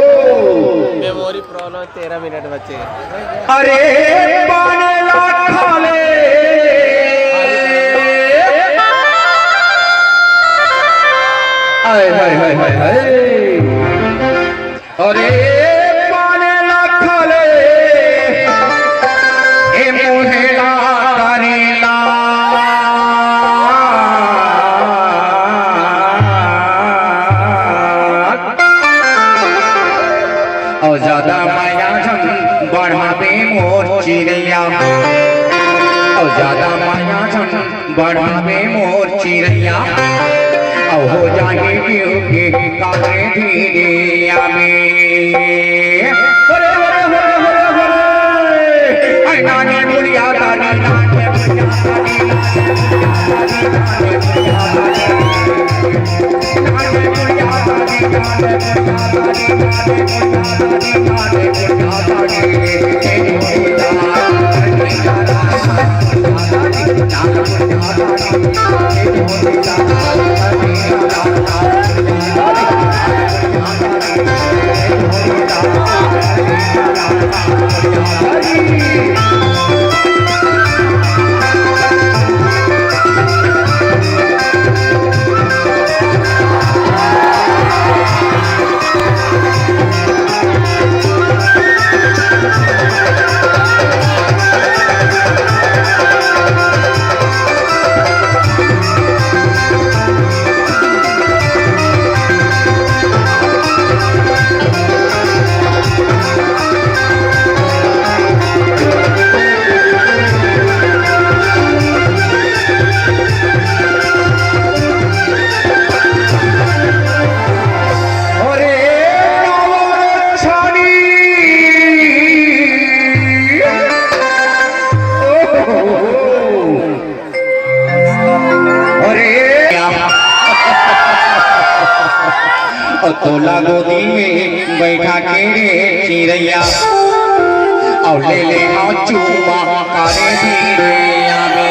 Memory problem 13 minute बचे। अरे पाने लाखाले हाय हाय हाय हाय हाय अरे पाने लाखाले ए मोहेला करेला और ज्यादा माया झम बढ़ावे मोर चिड़ैया और ज्यादा माया झम बढ़ावे मोर चिड़ैया और हो जाए के काले धीरे आवे नानी बुढ़िया दादी तोला गोदी में बैठा के रे चिड़ैया और ले ले चूमा करे धीरे आवे